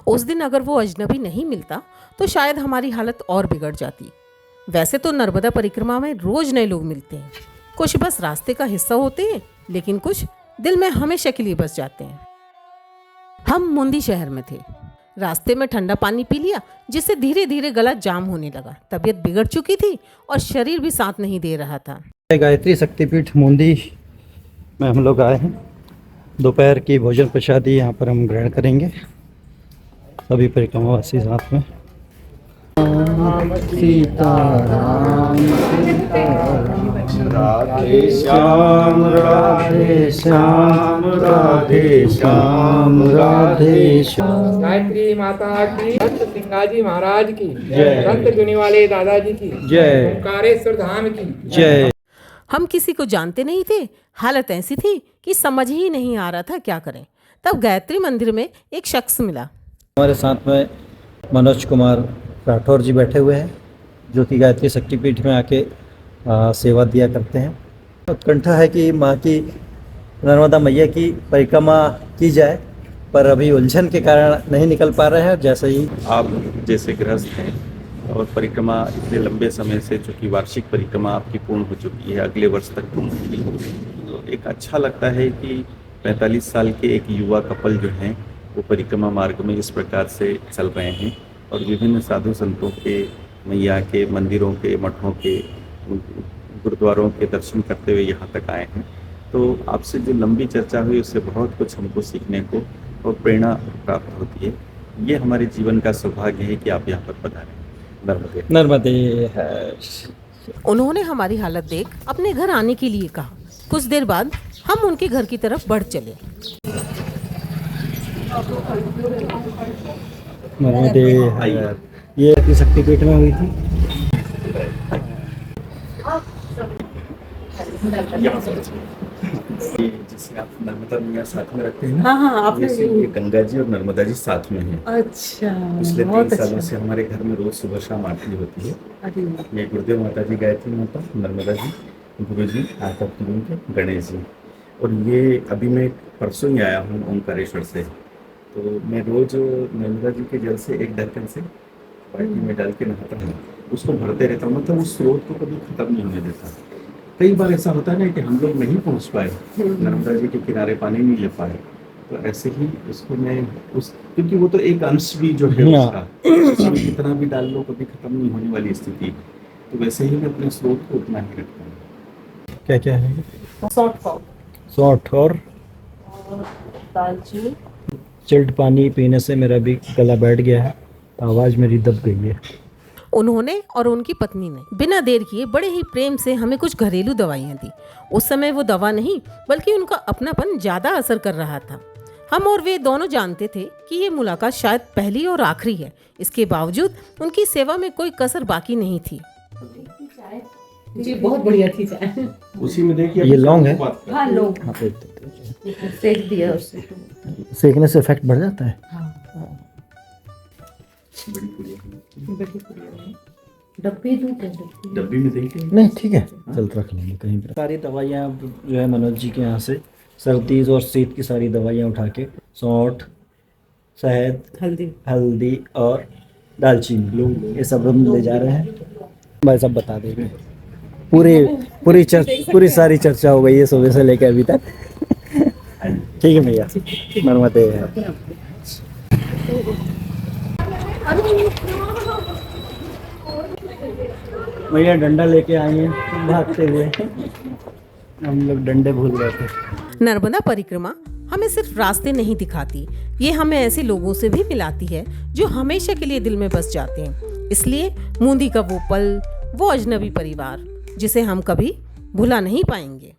उस दिन अगर वो अजनबी नहीं मिलता तो शायद हमारी हालत और बिगड़ जाती। वैसे तो नर्मदा परिक्रमा में रोज नए लोग मिलते हैं, कुछ बस रास्ते का हिस्सा होते हैं, लेकिन कुछ दिल में हमेशा के लिए बस जाते हैं। हम मुंदी शहर में थे। रास्ते में ठंडा पानी पी लिया, जिससे धीरे धीरे गला जाम होने लगा। तबीयत बिगड़ चुकी थी और शरीर भी साथ नहीं दे रहा था। गायत्री शक्तिपीठ मुंदी में हम लोग आए हैं। दोपहर की भोजन प्रसादी यहाँ पर हम ग्रहण करेंगे, सभी परिक्रमावासी साथ में। सीताराम राधे श्याम राधे श्याम राधे श्याम राधे श्याम। गायत्री माता की, संत सिंगाजी महाराज की जय, संत दुनी वाले दादाजी की जय, ओंकारेश्वर धाम की जय। हम किसी को जानते नहीं थे। हालत ऐसी थी कि समझ ही नहीं आ रहा था क्या करें। तब गायत्री मंदिर में एक शख्स मिला। हमारे साथ में मनोज कुमार राठौर जी बैठे हुए हैं, जो कि गायत्री शक्तिपीठ में आके सेवा दिया करते हैं। उत्कंठा है कि माँ की, नर्मदा मैया की परिक्रमा की जाए, पर अभी उलझन के कारण नहीं निकल पा रहे हैं। जैसे ही आप जैसे गृहस्थ हैं और परिक्रमा इतने लंबे समय से, चूँकि वार्षिक परिक्रमा आपकी पूर्ण हो चुकी है, अगले वर्ष तक पूर्ण होगी, तो एक अच्छा लगता है कि 45 साल के एक युवा कपल जो हैं वो परिक्रमा मार्ग में इस प्रकार से चल रहे हैं और विभिन्न साधु संतों के, मैया के मंदिरों के, मठों के, गुरुद्वारों के दर्शन करते हुए यहाँ तक आए हैं। तो आपसे जो लंबी चर्चा हुई उससे बहुत कुछ हमको सीखने को और प्रेरणा प्राप्त होती है। ये हमारे जीवन का सौभाग्य है कि आप यहाँ पर पधारें। नर्मदे नर्मदे। उन्होंने हमारी हालत देख अपने घर आने के लिए कहा। कुछ देर बाद हम उनके घर की तरफ बढ़ चले। नर्मदे। ये शक्तिपीठ में हुई थी। जिसे आप नर्मदा मैया साथ में रखते हैं ना, हाँ, आपने ये गंगा जी और नर्मदा जी साथ में हैं। अच्छा, पिछले 3 सालों से हमारे घर में रोज सुबह शाम आरती होती है। ये गुरुदेव माता जी, गायत्री माता, नर्मदा जी, गुरु जी, आकर के गणेश जी। और ये अभी मैं परसों ही आया हूँ ओंकारेश्वर से, तो मैं रोज नर्मदा जी के जल से एक ढक्कन से बाल्टी में डाल के नहाता हूँ, उसको भरते रहता हूँ। मतलब उस स्रोत को कभी खत्म नहीं होने देता। कई बार ऐसा होता है ना कि हम लोग नहीं पहुँच पाए, नर्मदा जी के किनारे पानी नहीं ले पाए, तो ऐसे ही उसको मैं क्योंकि वो तो एक अंश भी जो है उसका, उसमें कितना भी डाल लो कभी खत्म नहीं होने वाली स्थिति, तो वैसे ही मैं अपने स्रोत को उतना ही रखता हूँ। क्या क्या है? सौंठ और दालचीनी। चिल्ड पानी पीने से मेरा भी गला बैठ गया है, आवाज़ मेरी दब गई है। उन्होंने और उनकी पत्नी ने बिना देर किए बड़े ही प्रेम से हमें कुछ घरेलू दवाइयाँ दी। उस समय वो दवा नहीं बल्कि उनका अपनापन ज़्यादा असर कर रहा था। हम और वे दोनों जानते थे कि ये मुलाकात शायद पहली और आखिरी है। इसके बावजूद उनकी सेवा में कोई कसर बाकी नहीं थी। जी बहुत बढ़िया थी चाय। उसी में देखिए ये लौंग है। हाँ लोग हाँ, सेक दिया उससे। सेकने से इफेक्ट बढ़ जाता है। बड़ी पुड़िया डब्बी दूँ क्या? डब्बी में देखिए। नहीं ठीक है, चल रख लेंगे कहीं पर। सारी दवाइयाँ जो है मनोज जी के यहाँ से, सर्दी और शीत की सारी दवाइयाँ उठा के, सौंठ, शहद, हल्दी और दालचीनी, ये सब हम ले जा रहे हैं। भाई सब बता देंगे। पूरी सारी चर्चा हो गई है सुबह से लेकर अभी तक। ठीक है भैया, नर्मदे। भैया डंडा लेके आए हैं भागते हुए, हम लोग डंडे भूल गए थे। नर्मदा परिक्रमा हमें सिर्फ रास्ते नहीं दिखाती, ये हमें ऐसे लोगों से भी मिलाती है जो हमेशा के लिए दिल में बस जाते हैं। इसलिए मुंदी का वो पल, वो अजनबी परिवार जिसे हम कभी भुला नहीं पाएंगे।